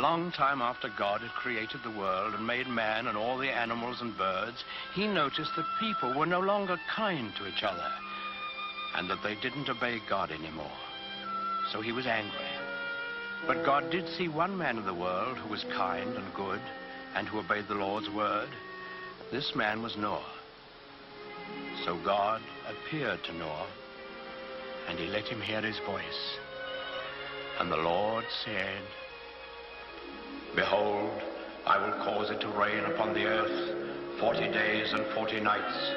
long time after God had created the world and made man and all the animals and birds, he noticed that people were no longer kind to each other and that they didn't obey God anymore. So he was angry. But God did see one man in the world who was kind and good and who obeyed the Lord's word. This man was Noah. So God appeared to Noah, and he let him hear his voice. And the Lord said, "Behold, I will cause it to rain upon the earth 40 days and 40 nights.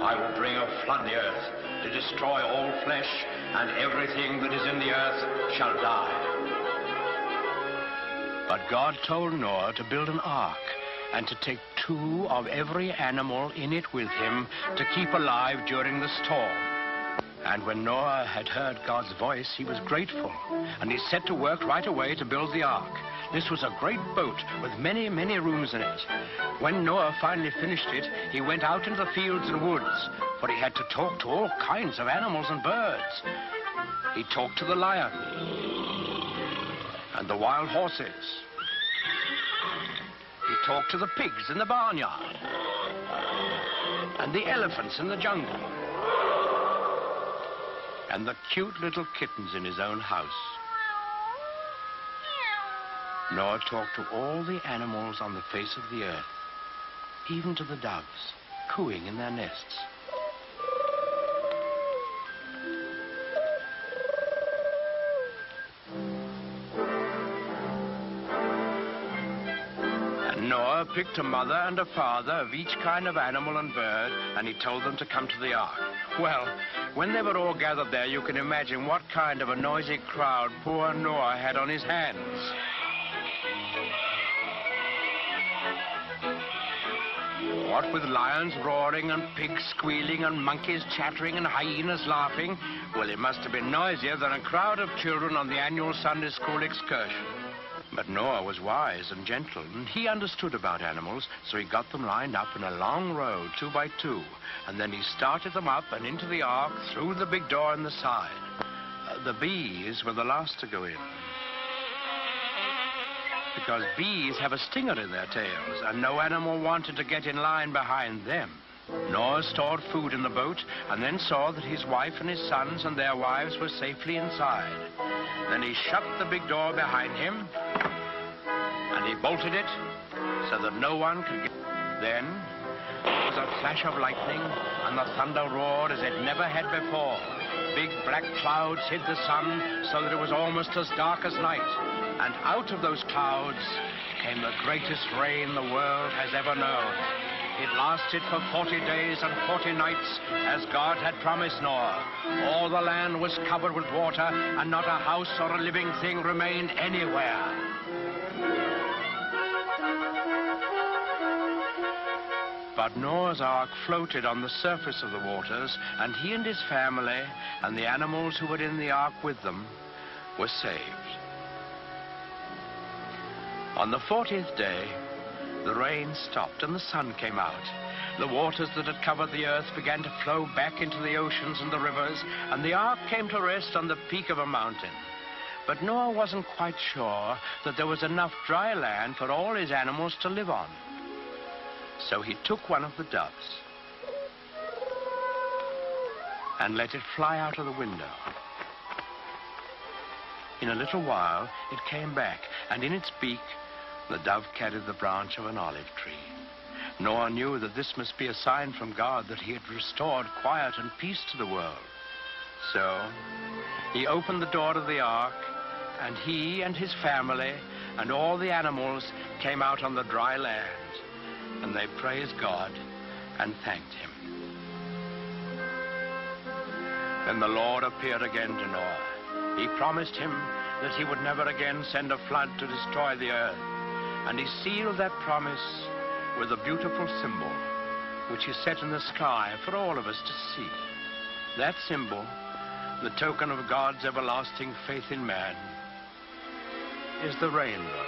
I will bring a flood on the earth to destroy all flesh, and everything that is in the earth shall die." But God told Noah to build an ark and to take 2 of every animal in it with him to keep alive during the storm. And when Noah had heard God's voice, he was grateful, and he set to work right away to build the ark. This was a great boat with many, many rooms in it. When Noah finally finished it, he went out into the fields and woods, for he had to talk to all kinds of animals and birds. He talked to the lion and the wild horses. He talked to the pigs in the barnyard and the elephants in the jungle and the cute little kittens in his own house. Noah talked to all the animals on the face of the earth, even to the doves, cooing in their nests. And Noah picked a mother and a father of each kind of animal and bird, and he told them to come to the ark. Well, when they were all gathered there, you can imagine what kind of a noisy crowd poor Noah had on his hands. What with lions roaring and pigs squealing and monkeys chattering and hyenas laughing, well, it must have been noisier than a crowd of children on the annual Sunday school excursion. But Noah was wise and gentle, and he understood about animals, so he got them lined up in a long row, 2 by 2, and then he started them up and into the ark through the big door in the side. The bees were the last to go in, because bees have a stinger in their tails, and no animal wanted to get in line behind them. Noah stored food in the boat and then saw that his wife and his sons and their wives were safely inside. Then he shut the big door behind him and he bolted it so that no one could get. Then there was a flash of lightning and the thunder roared as it never had before. Big black clouds hid the sun so that it was almost as dark as night. And out of those clouds came the greatest rain the world has ever known. It lasted for 40 days and 40 nights, as God had promised Noah. All the land was covered with water, and not a house or a living thing remained anywhere. But Noah's ark floated on the surface of the waters, and he and his family and the animals who were in the ark with them were saved. On the 40th day, the rain stopped and the sun came out. The waters that had covered the earth began to flow back into the oceans and the rivers, and the ark came to rest on the peak of a mountain. But Noah wasn't quite sure that there was enough dry land for all his animals to live on. So he took one of the doves and let it fly out of the window. In a little while, it came back, and in its beak, the dove carried the branch of an olive tree. Noah knew that this must be a sign from God that he had restored quiet and peace to the world. So he opened the door of the ark, and he and his family and all the animals came out on the dry land, and they praised God and thanked him. Then the Lord appeared again to Noah. He promised him that he would never again send a flood to destroy the earth. And he sealed that promise with a beautiful symbol, which he set in the sky for all of us to see. That symbol, the token of God's everlasting faith in man, is the rainbow.